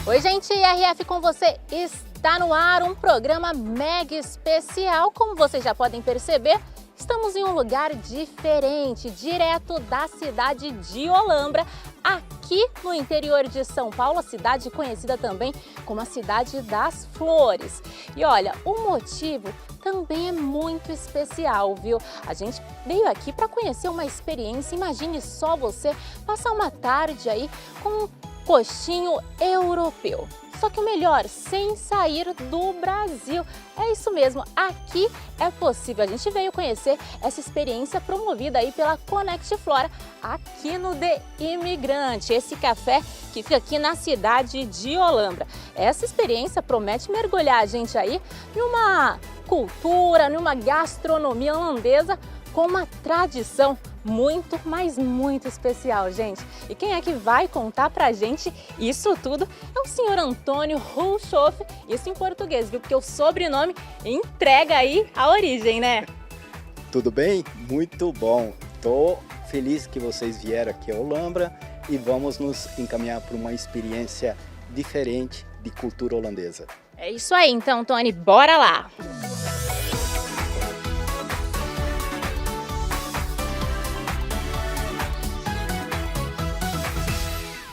Oi, gente, IRF com você. Está no ar um programa mega especial. Como vocês já podem perceber, estamos em um lugar diferente, direto da cidade de Olambra, aqui no interior de São Paulo, a cidade conhecida também como a Cidade das Flores. E olha, o motivo também é muito especial, viu? A gente veio aqui para conhecer uma experiência. Imagine só você passar uma tarde aí com um coxinho europeu. Só que o melhor, sem sair do Brasil. É isso mesmo, aqui é possível. A gente veio conhecer essa experiência promovida aí pela Conect Flora, aqui no The Imigrante, esse café que fica aqui na cidade de Olambra. Essa experiência promete mergulhar a gente aí numa cultura, numa gastronomia holandesa com uma tradição muito, mas muito especial, gente. E quem é que vai contar pra gente isso tudo é o senhor Antônio Hulshoff, isso em português, viu? Porque o sobrenome entrega aí a origem, né? Tudo bem? Muito bom. Tô feliz que vocês vieram aqui a Olambra e vamos nos encaminhar para uma experiência diferente de cultura holandesa. É isso aí, então, Tony, bora lá!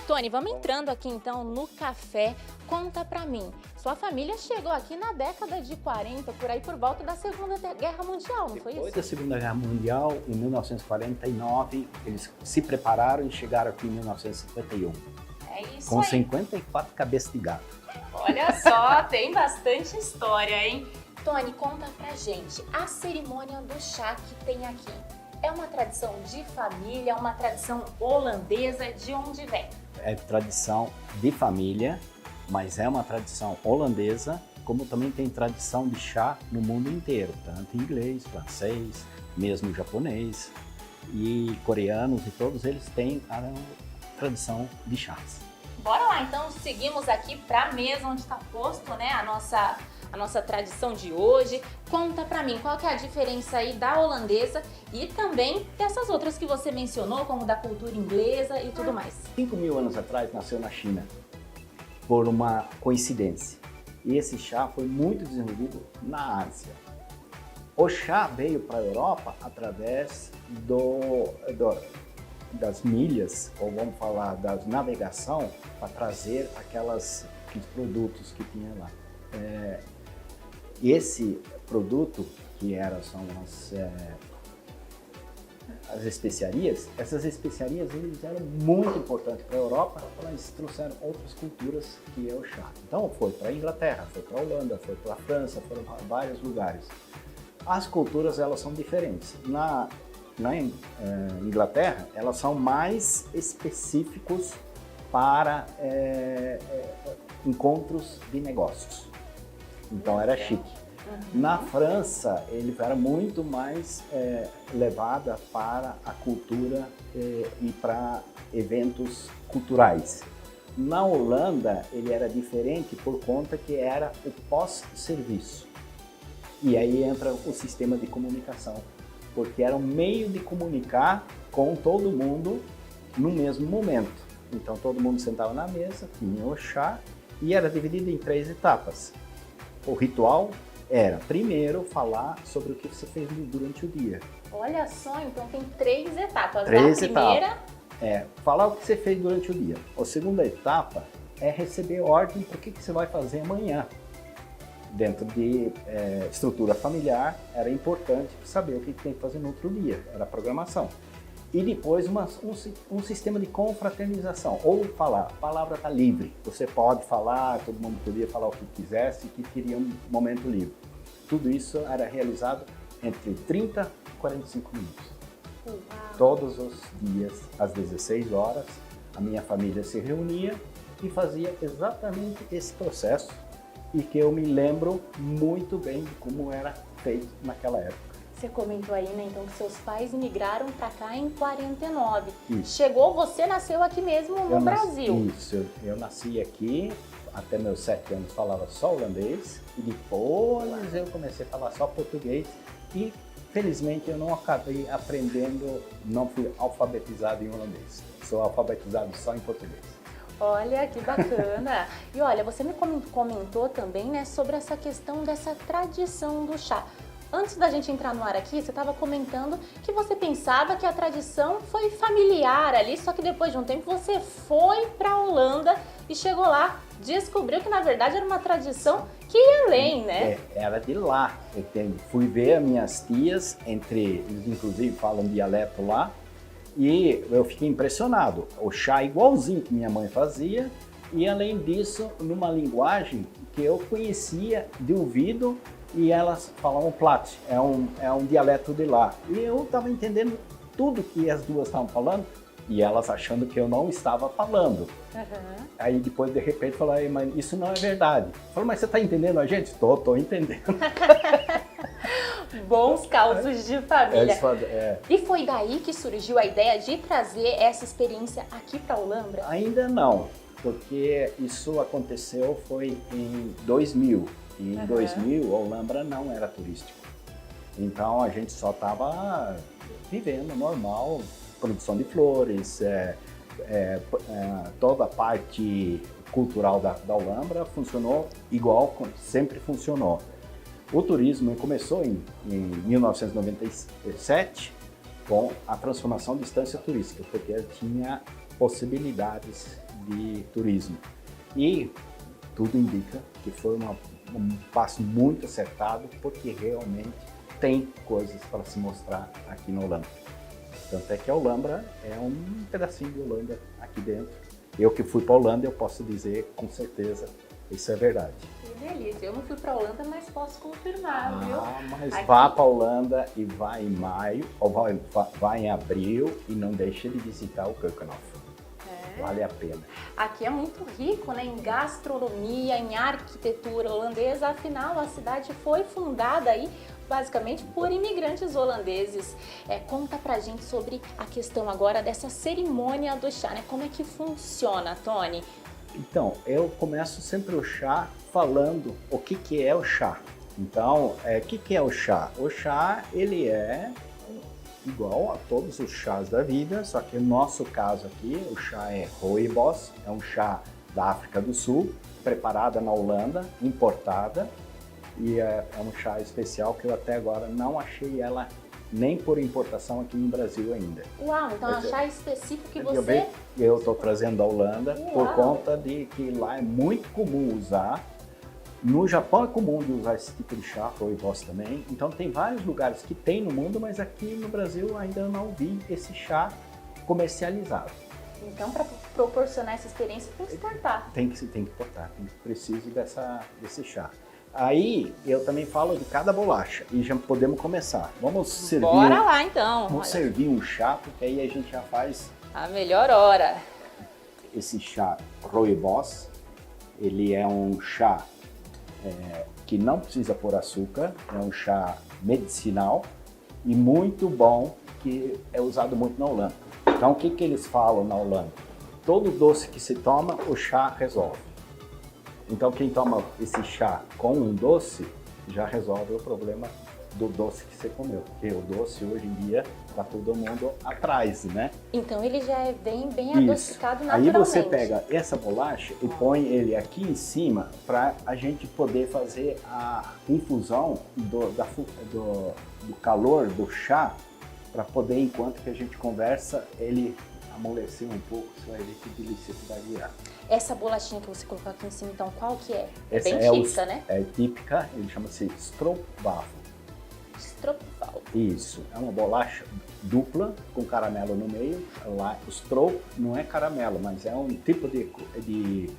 Tony, vamos entrando aqui então no café. Conta pra mim, sua família chegou aqui na década de 40, por aí por volta da Segunda Guerra Mundial, não foi isso? Depois da Segunda Guerra Mundial, em 1949, eles se prepararam e chegaram aqui em 1951. É isso com aí. 54 cabeças de gado. Olha só, tem bastante história, hein? Tony, conta pra gente, a cerimônia do chá que tem aqui, é uma tradição de família, uma tradição holandesa, de onde vem? É tradição de família, mas é uma tradição holandesa, como também tem tradição de chá no mundo inteiro, tanto inglês, francês, mesmo japonês e coreanos, e todos eles têm a tradição de chás. Bora lá, então seguimos aqui para a mesa onde está posto, né, a nossa tradição de hoje. Conta pra mim, qual que é a diferença aí da holandesa e também dessas outras que você mencionou, como da cultura inglesa e tudo mais. 5.000 anos atrás nasceu na China, por uma coincidência. E esse chá foi muito desenvolvido na Ásia. O chá veio para a Europa através das milhas, ou vamos falar da navegação, para trazer aqueles produtos que tinha lá. Esse produto, que são as especiarias, essas especiarias eles eram muito importantes para a Europa, elas trouxeram outras culturas que é o chá. Então foi para a Inglaterra, foi para a Holanda, foi para a França, foram para vários lugares. As culturas elas são diferentes. Na Inglaterra, elas são mais específicos para encontros de negócios. Então era chique. Na França, ele era muito mais levada para a cultura e para eventos culturais. Na Holanda, ele era diferente por conta que era o pós-serviço. E aí entra o sistema de comunicação, porque era um meio de comunicar com todo mundo no mesmo momento. Então todo mundo sentava na mesa, tinha o chá e era dividido em 3 etapas. O ritual era, primeiro, falar sobre o que você fez durante o dia. Olha só, então tem 3 etapas. 3 A primeira etapas. Falar o que você fez durante o dia. A segunda etapa é receber ordem para o que você vai fazer amanhã. Dentro de estrutura familiar, era importante saber o que tem que fazer no outro dia, era a programação. E depois um sistema de confraternização, ou falar, a palavra está livre, você pode falar, todo mundo podia falar o que quisesse, que queria um momento livre. Tudo isso era realizado entre 30 e 45 minutos. Uau. Todos os dias, às 16 horas, a minha família se reunia e fazia exatamente esse processo, e que eu me lembro muito bem de como era feito naquela época. Você comentou aí, né, então, que seus pais migraram para cá em 49. Isso. Chegou, você nasceu aqui mesmo no Brasil. Isso, eu nasci aqui, até meus 7 anos falava só holandês, e depois eu comecei a falar só português, e felizmente eu não acabei aprendendo, não fui alfabetizado em holandês, sou alfabetizado só em português. Olha, que bacana. E olha, você me comentou também, né, sobre essa questão dessa tradição do chá. Antes da gente entrar no ar aqui, você estava comentando que você pensava que a tradição foi familiar ali, só que depois de um tempo você foi para a Holanda e chegou lá, descobriu que na verdade era uma tradição que ia além, né? Era de lá, entende? Fui ver as minhas tias, eles inclusive falam dialeto lá, e eu fiquei impressionado. O chá igualzinho que minha mãe fazia, e além disso, numa linguagem que eu conhecia de ouvido, e elas falavam plat, é um dialeto de lá. E eu estava entendendo tudo que as duas estavam falando, e elas achando que eu não estava falando. Uhum. Aí depois, de repente, falaram, mas isso não é verdade. Eu falei, mas você está entendendo a gente? Tô entendendo. Bons causos de família. É. E foi daí que surgiu a ideia de trazer essa experiência aqui para a Olambra? Ainda não, porque isso aconteceu foi em 2000. E em 2000, a Olambra não era turístico. Então, a gente só estava vivendo normal, produção de flores, toda a parte cultural da Olambra funcionou igual sempre funcionou. O turismo começou em 1997 com a transformação de estância turística, porque tinha possibilidades de turismo. E tudo indica que foi um passo muito acertado, porque realmente tem coisas para se mostrar aqui na Holanda. Tanto é que a Olambra é um pedacinho de Holanda aqui dentro. Eu que fui para a Holanda, eu posso dizer com certeza, isso é verdade. Que delícia, eu não fui para a Holanda, mas posso confirmar, viu? Mas aqui... vá para a Holanda e vá em maio, ou vá em abril e não deixe de visitar o Keukenhof. Vale a pena. Aqui é muito rico, né, em gastronomia, em arquitetura holandesa, afinal a cidade foi fundada aí basicamente por imigrantes holandeses. Conta pra gente sobre a questão agora dessa cerimônia do chá, né? Como é que funciona, Tony? Então, eu começo sempre o chá falando o que é o chá. Então, o que é o chá? O chá, ele é igual a todos os chás da vida, só que no nosso caso aqui, o chá é rooibos, é um chá da África do Sul, preparada na Holanda, importada, e é um chá especial que eu até agora não achei ela nem por importação aqui no Brasil ainda. Uau, então é um chá específico que você... Eu estou trazendo da Holanda. Uau. Por conta de que lá é muito comum usar. No Japão é comum de usar esse tipo de chá, rooibos também. Então tem vários lugares que tem no mundo, mas aqui no Brasil ainda não vi esse chá comercializado. Então, para proporcionar essa experiência, tem que exportar. Tem que importar, preciso desse chá. Aí eu também falo de cada bolacha e já podemos começar. Vamos servir. Bora lá então. Vamos servir um chá, porque aí a gente já faz a melhor hora. Esse chá rooibos, ele é um chá que não precisa pôr açúcar, é um chá medicinal e muito bom, que é usado muito na Holanda. Então o que eles falam na Holanda? Todo doce que se toma, o chá resolve. Então quem toma esse chá com um doce, já resolve o problema do doce que você comeu. Porque o doce hoje em dia está todo mundo atrás, né? Então ele já vem bem adocicado naturalmente. Aí você pega essa bolacha e põe ele aqui em cima para a gente poder fazer a infusão do calor do chá, para poder, enquanto que a gente conversa, ele amolecer um pouco. Você vai ver que delícia que vai virar. Essa bolachinha que você colocou aqui em cima, então, qual que é? Essa bem típica, né? É típica, ele chama-se stroopwafel. Stroopwafel. Isso, é uma bolacha dupla com caramelo no meio. Lá, o stroop não é caramelo, mas é um tipo de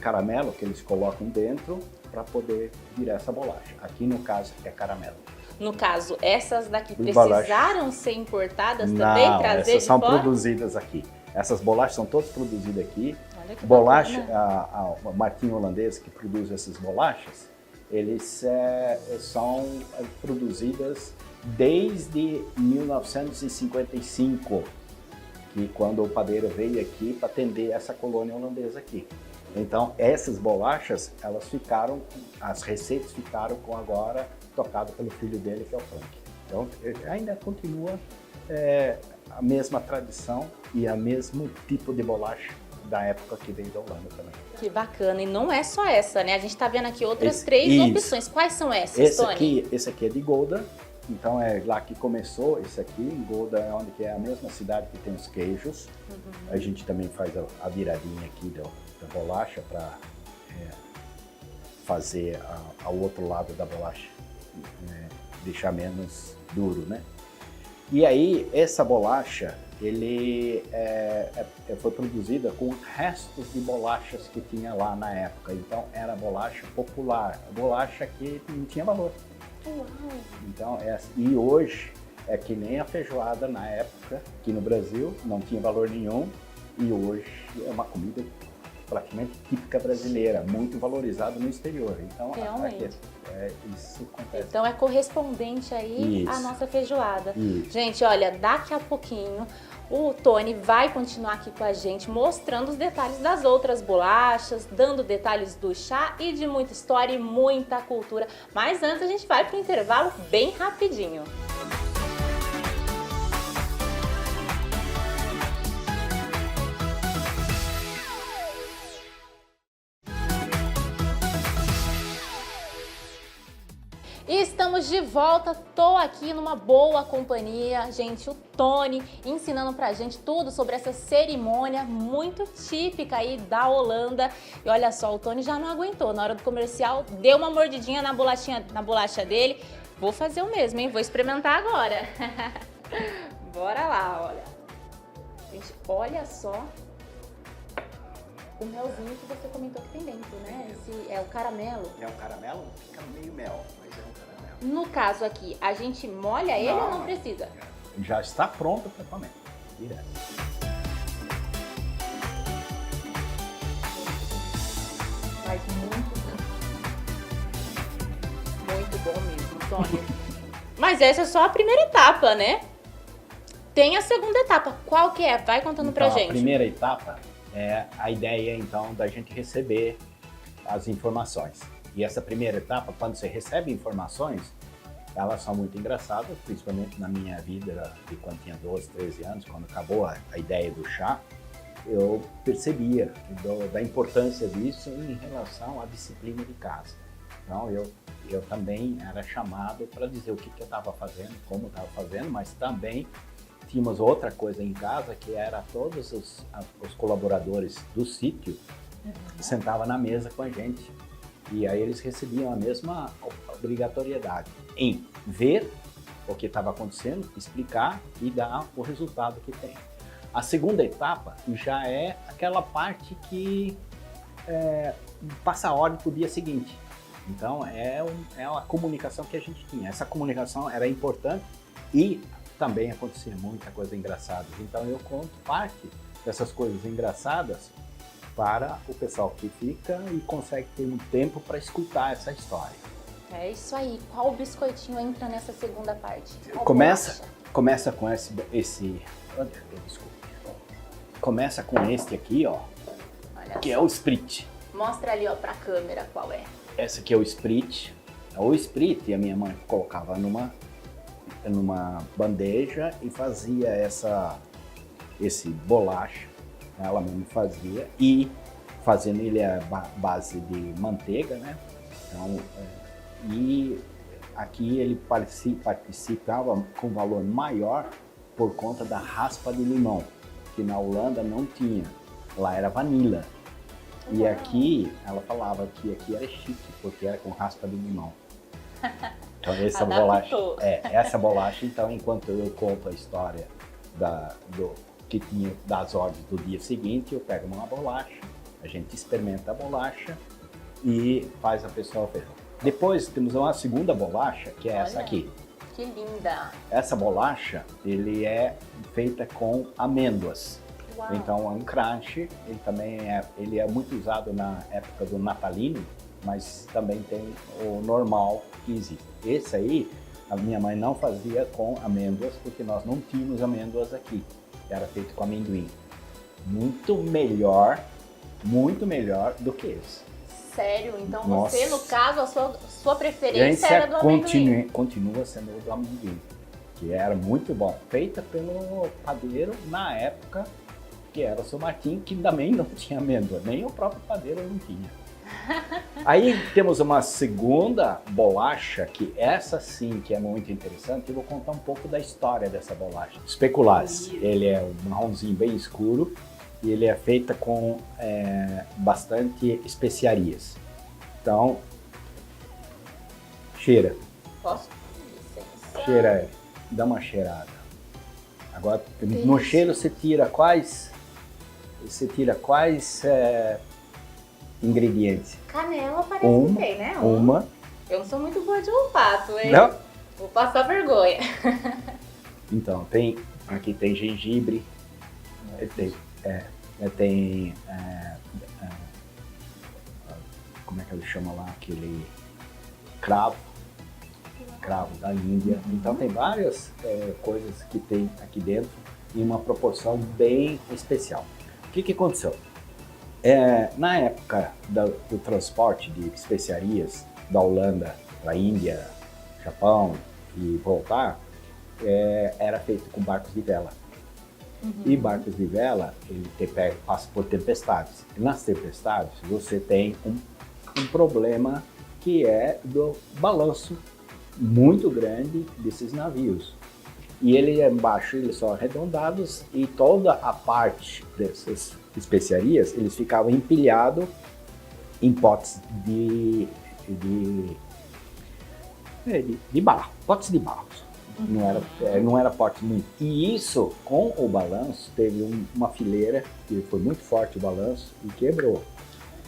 caramelo que eles colocam dentro para poder virar essa bolacha. Aqui no caso é caramelo. No caso, essas daqui precisaram ser importadas também, trazer essas de são fora? produzidas aqui. Essas bolachas são todas produzidas aqui. Olha que bolacha, bacana. a marquinha holandesa que produz essas bolachas, eles são produzidas desde 1955, que quando o padeiro veio aqui para atender essa colônia holandesa aqui. Então essas bolachas, as receitas ficaram agora tocado pelo filho dele, que é o Frank. Então ainda continua a mesma tradição e o mesmo tipo de bolacha da época que veio da Holanda também. Que bacana. E não é só essa, né? A gente tá vendo aqui outras três opções. Quais são essas, Tony? Esse aqui é de Gouda. Então é lá que começou esse aqui. Em Gouda é onde que é a mesma cidade que tem os queijos. A gente também faz a viradinha aqui da bolacha para fazer ao outro lado da bolacha, deixar menos duro, né? E aí essa bolacha foi produzida com restos de bolachas que tinha lá na época. Então era bolacha popular, bolacha que não tinha valor. Uau. Então, e hoje é que nem a feijoada na época, aqui no Brasil, não tinha valor nenhum, e hoje é uma comida praticamente típica brasileira, muito valorizada no exterior. Então, realmente. Isso acontece. Então é correspondente aí à nossa feijoada. Isso. Gente, olha, daqui a pouquinho o Tony vai continuar aqui com a gente, mostrando os detalhes das outras bolachas, dando detalhes do chá e de muita história e muita cultura. Mas antes a gente vai para o intervalo bem rapidinho. E estamos de volta, tô aqui numa boa companhia, gente, o Tony ensinando pra gente tudo sobre essa cerimônia muito típica aí da Holanda. E olha só, o Tony já não aguentou, na hora do comercial deu uma mordidinha na bolacha dele. Vou fazer o mesmo, hein? Vou experimentar agora. Bora lá, olha. Gente, olha só o melzinho que você comentou que tem dentro, né? Esse é o caramelo. É um caramelo? Fica meio mel, mas é um caramelo. No caso aqui, a gente molha ele ou não precisa? Já está pronto para comer. Direto. Faz muito bom mesmo, Tony. Mas essa é só a primeira etapa, né? Tem a segunda etapa. Qual que é? Vai contando pra gente. A primeira etapa é a ideia, então, da gente receber as informações. E essa primeira etapa, quando você recebe informações, elas são muito engraçadas, principalmente na minha vida, de quando tinha 12, 13 anos, quando acabou a ideia do chá, eu percebia da importância disso em relação à disciplina de casa. Então, eu também era chamado para dizer o que eu estava fazendo, como estava fazendo, mas também tínhamos outra coisa em casa, que era todos os colaboradores do sítio sentavam na mesa com a gente. E aí eles recebiam a mesma obrigatoriedade em ver o que estava acontecendo, explicar e dar o resultado que tem. A segunda etapa já é aquela parte que passa a ordem para o dia seguinte. Então é uma comunicação que a gente tinha. Essa comunicação era importante e também acontecia muita coisa engraçada. Então eu conto parte dessas coisas engraçadas para o pessoal que fica e consegue ter um tempo para escutar essa história. É isso aí. Qual biscoitinho entra nessa segunda parte? Começa com esse desculpa. Começa com este aqui, ó, olha que só. é o Sprit. Mostra ali, ó, pra câmera qual é. Essa aqui é o Sprit. O Sprit a minha mãe colocava numa bandeja e fazia esse bolacha. Ela mesmo fazia, e fazendo ele à base de manteiga, né? Então, e aqui ele participava com valor maior por conta da raspa de limão, que na Holanda não tinha, lá era vanilla. E aqui, ela falava que aqui era chique, porque era com raspa de limão. Então essa bolacha, então, enquanto eu conto a história que tinha das ordens do dia seguinte, eu pego uma bolacha, a gente experimenta a bolacha e faz a pessoa ver. Depois temos uma segunda bolacha, que é essa aqui. Que linda! Essa bolacha, ele é feita com amêndoas. Uau. Então é um crunch, ele é muito usado na época do natalino, mas também tem o normal que existe. Esse aí, a minha mãe não fazia com amêndoas, porque nós não tínhamos amêndoas aqui. Era feito com amendoim. Muito melhor do que esse. Sério? Então Nossa. você, no caso, a sua preferência era do amendoim? Continua sendo do amendoim, que era muito bom. Feita pelo padeiro na época que era o São Martim, que também não tinha amêndoa, nem o próprio padeiro não tinha. Aí temos uma segunda bolacha, que essa sim que é muito interessante, eu vou contar um pouco da história dessa bolacha. Speculaz, ele é um marronzinho bem escuro e ele é feita com bastante especiarias. Então, cheira. Posso? Licença. Cheira, dá uma cheirada. Agora, no cheiro você tira quais ingredientes? Canela parece que tem, né? Uma. Eu não sou muito boa de olfato, hein? Não? Vou passar vergonha. Então, aqui tem gengibre, tem como é que ele chama lá? Aquele cravo da Índia. Então tem várias coisas que tem aqui dentro em uma proporção bem especial. O que aconteceu? Na época do transporte de especiarias da Holanda para a Índia, Japão e voltar, era feito com barcos de vela. E barcos de vela, ele passa por tempestades. E nas tempestades, você tem um problema que é do balanço muito grande desses navios. E embaixo eles são arredondados e toda a parte dessas especiarias, eles ficavam empilhados em potes de barro, potes de barro. Não era potes muito. E isso, com o balanço, teve uma fileira, que foi muito forte o balanço, e quebrou.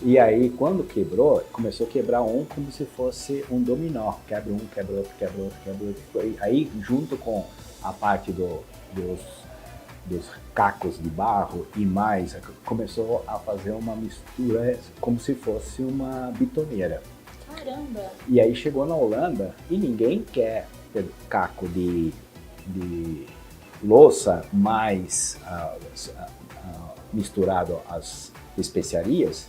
E aí, quando quebrou, começou a quebrar como se fosse um dominó. Quebra um, quebra outro, quebra outro, quebra outro. Aí, junto com a parte dos cacos de barro e mais, começou a fazer uma mistura como se fosse uma bitoneira. Caramba! E aí chegou na Holanda e ninguém quer ter caco de louça mais misturado às especiarias.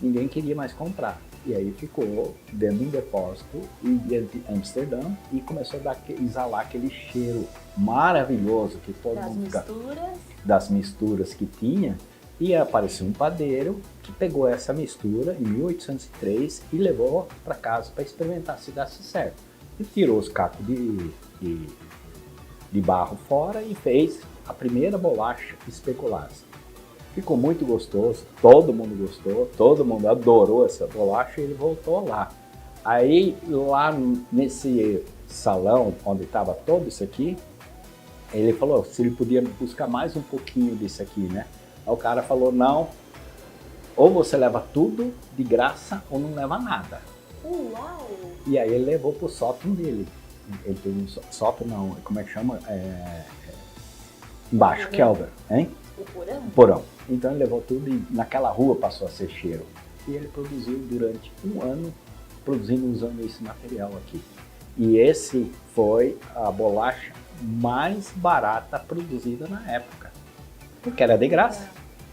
Ninguém queria mais comprar. E aí ficou dentro de um depósito em Amsterdã e começou a exalar aquele cheiro maravilhoso que todo mundo... Das misturas que tinha. E apareceu um padeiro que pegou essa mistura em 1803 e levou para casa para experimentar se desse certo. E tirou os cacos de barro fora e fez a primeira bolacha Speculaz. Ficou muito gostoso, todo mundo gostou, todo mundo adorou essa bolacha e ele voltou lá. Aí, lá nesse salão onde estava todo isso aqui, ele falou se ele podia buscar mais um pouquinho disso aqui, né? Aí o cara falou, não, ou você leva tudo de graça ou não leva nada. Uau! E aí ele levou pro sótão dele. Ele tem um sótão, não, como é que chama? Embaixo, Kelder, hein? O porão? Porão. Então ele levou tudo e naquela rua passou a ser cheiro. E ele produziu durante um ano, usando esse material aqui. E esse foi a bolacha mais barata produzida na época. Porque era de graça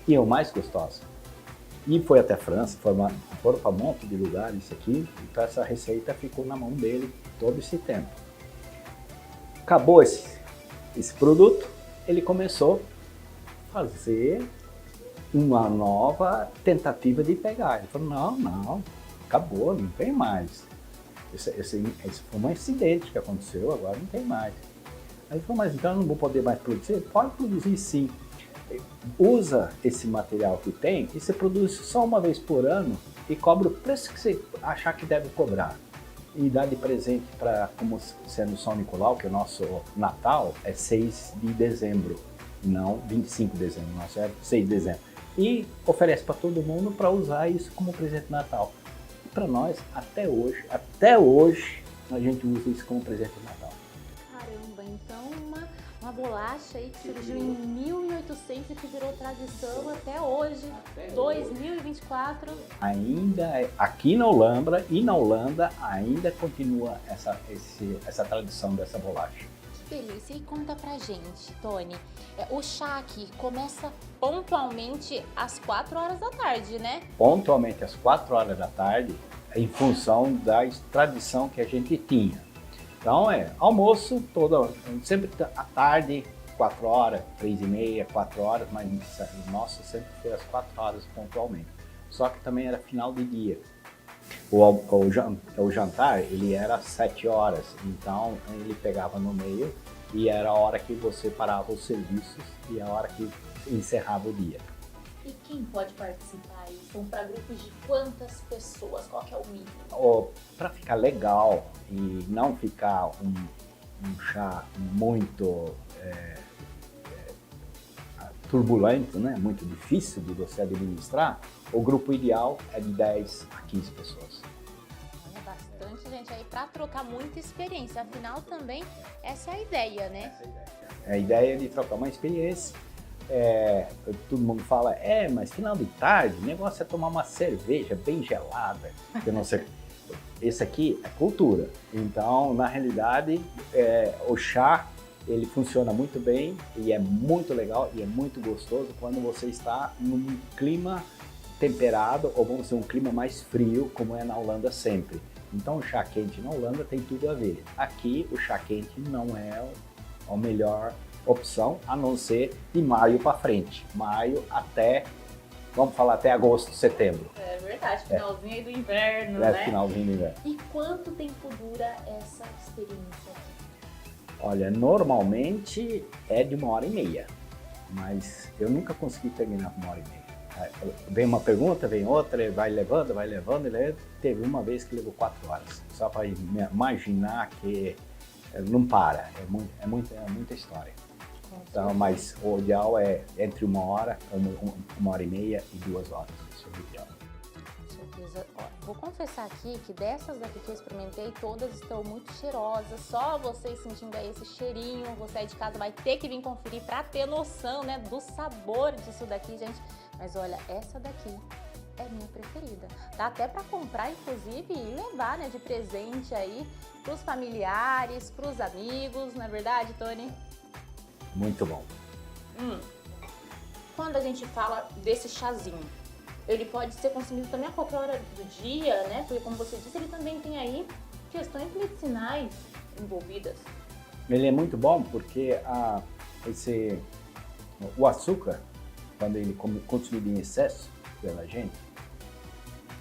e o mais gostosa. E foi até a França, foram para um monte de lugares isso aqui. Então essa receita ficou na mão dele todo esse tempo. Acabou esse produto, ele começou a fazer uma nova tentativa de pegar. Ele falou, não, acabou, não tem mais. Esse foi um acidente que aconteceu, agora não tem mais. Aí ele falou, mas então eu não vou poder mais produzir? Pode produzir sim. Usa esse material que tem e você produz só uma vez por ano e cobra o preço que você achar que deve cobrar. E dá de presente para, como sendo São Nicolau, que o nosso Natal é 6 de dezembro, não 25 de dezembro, nosso é 6 de dezembro. E oferece para todo mundo para usar isso como presente de Natal. E para nós, até hoje, a gente usa isso como presente de Natal. Caramba, então uma bolacha aí que surgiu em 1800 e que virou tradição até hoje, 2024. Ainda aqui na Holanda ainda continua essa tradição dessa bolacha. Que delícia! E conta pra gente, Tony, o chá aqui começa pontualmente às 4 horas da tarde, né? Pontualmente às 4 horas da tarde, em função da tradição que a gente tinha. Então almoço, sempre à tarde, 4 horas, 3h30, 4 horas, mas o nosso sempre foi às 4 horas pontualmente. Só que também era final de dia. O jantar, ele era às 7 horas, então ele pegava no meio e era a hora que você parava os serviços e a hora que encerrava o dia. E quem pode participar aí? São para grupos de quantas pessoas? Qual que é o mínimo? Para ficar legal e não ficar um chá muito turbulento, né? Muito difícil de você administrar, o grupo ideal é de 10 a 15 pessoas. É bastante gente aí para trocar muita experiência, afinal também essa é a ideia, né? A ideia é de trocar uma experiência. Todo mundo fala, mas final de tarde, o negócio é tomar uma cerveja bem gelada. Eu não sei. Esse aqui é cultura. Então, na realidade, o chá, ele funciona muito bem e é muito legal e é muito gostoso quando você está num clima temperado ou vamos dizer um clima mais frio, como é na Holanda sempre. Então, o chá quente na Holanda tem tudo a ver. Aqui, o chá quente não é a melhor opção, a não ser de maio para frente. Maio até, vamos falar até agosto, setembro. É verdade, finalzinho aí do inverno, né? Finalzinho do inverno. E quanto tempo dura essa experiência aqui? Olha, normalmente é de 1h30, mas eu nunca consegui terminar com 1h30. Vem uma pergunta, vem outra, vai levando, e teve uma vez que levou 4 horas. Só para imaginar que não para, é muita história. Então, mas o ideal é entre 1 hora, 1h30 e 2 horas. Isso é o ideal. Com certeza. Ó, vou confessar aqui que dessas daqui que eu experimentei, todas estão muito cheirosas. Só vocês sentindo aí esse cheirinho, você aí de casa vai ter que vir conferir para ter noção, né, do sabor disso daqui, gente. Mas olha, essa daqui é minha preferida. Dá até para comprar, inclusive, e levar, né, de presente aí para os familiares, para os amigos, não é verdade, Tony? Muito bom. Quando a gente fala desse chazinho, ele pode ser consumido também a qualquer hora do dia, né? Porque, como você disse, ele também tem aí questões medicinais envolvidas. Ele é muito bom porque o açúcar, quando ele é consumido em excesso pela gente,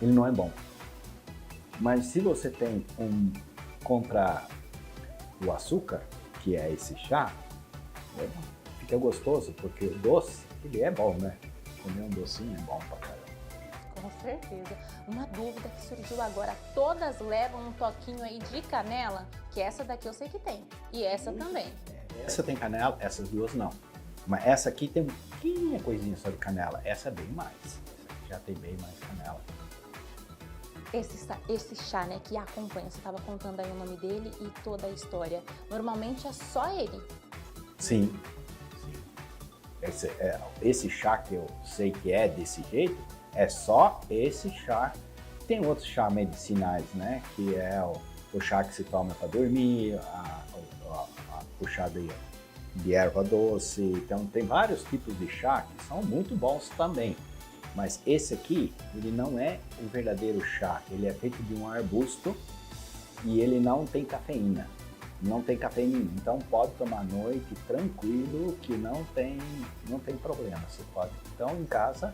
ele não é bom. Mas se você tem compra o açúcar, que é esse chá, fica gostoso, porque o doce, ele é bom, né? Comer um docinho é bom pra caramba. Com certeza. Uma dúvida que surgiu agora, todas levam um toquinho aí de canela? Que essa daqui eu sei que tem, e essa também. Essa tem canela, essas duas não. Mas essa aqui tem um pouquinho coisinha só de canela, essa é bem mais. Essa aqui já tem bem mais canela. Esse chá, né, que acompanha, você estava contando aí o nome dele e toda a história. Normalmente é só ele? Sim. Esse chá que eu sei que é desse jeito, é só esse chá. Tem outros chá medicinais, né, que é o chá que se toma para dormir, o chá de erva doce. Então tem vários tipos de chá que são muito bons também. Mas esse aqui, ele não é o verdadeiro chá, ele é feito de um arbusto e ele não tem cafeína. Não tem cafeína, então pode tomar à noite tranquilo, que não tem problema. Você pode. Então em casa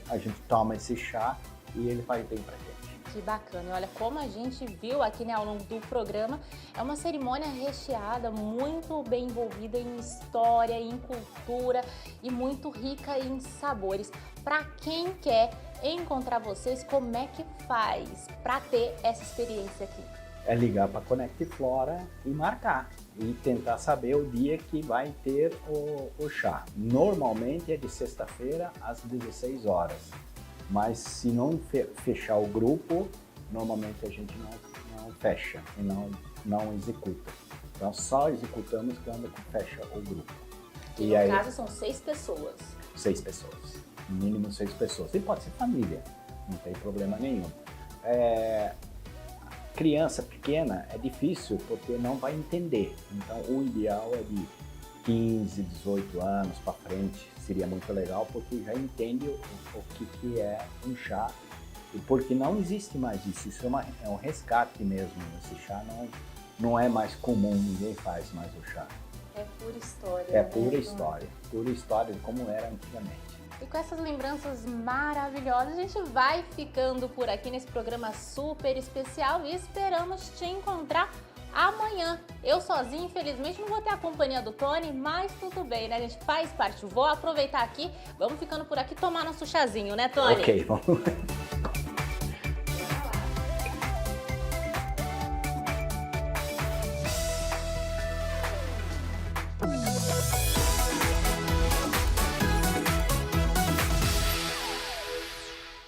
a gente toma esse chá e ele faz bem pra gente. Que bacana. E olha, como a gente viu aqui, né, ao longo do programa, é uma cerimônia recheada, muito bem envolvida em história, em cultura e muito rica em sabores. Para quem quer encontrar vocês, como é que faz para ter essa experiência aqui? É ligar para Connect Flora e marcar e tentar saber o dia que vai ter o chá. Normalmente é de sexta-feira às 16 horas. Mas se não fechar o grupo, normalmente a gente não fecha e não executa. Então só executamos quando fecha o grupo. E no caso são 6 pessoas. 6 pessoas, no mínimo 6 pessoas. E pode ser família, não tem problema nenhum. Criança pequena é difícil porque não vai entender. Então o ideal é de 15, 18 anos para frente. Seria muito legal porque já entende o que é um chá e porque não existe mais isso. Isso é um resgate mesmo. Esse chá não é mais comum, ninguém faz mais o chá. É pura história. É né? pura história de como era antigamente. E com essas lembranças maravilhosas, a gente vai ficando por aqui nesse programa super especial e esperamos te encontrar amanhã. Eu sozinha, infelizmente, não vou ter a companhia do Tony, mas tudo bem, né? A gente faz parte. Vou aproveitar aqui, vamos ficando por aqui tomar nosso chazinho, né, Tony? Ok, vamos.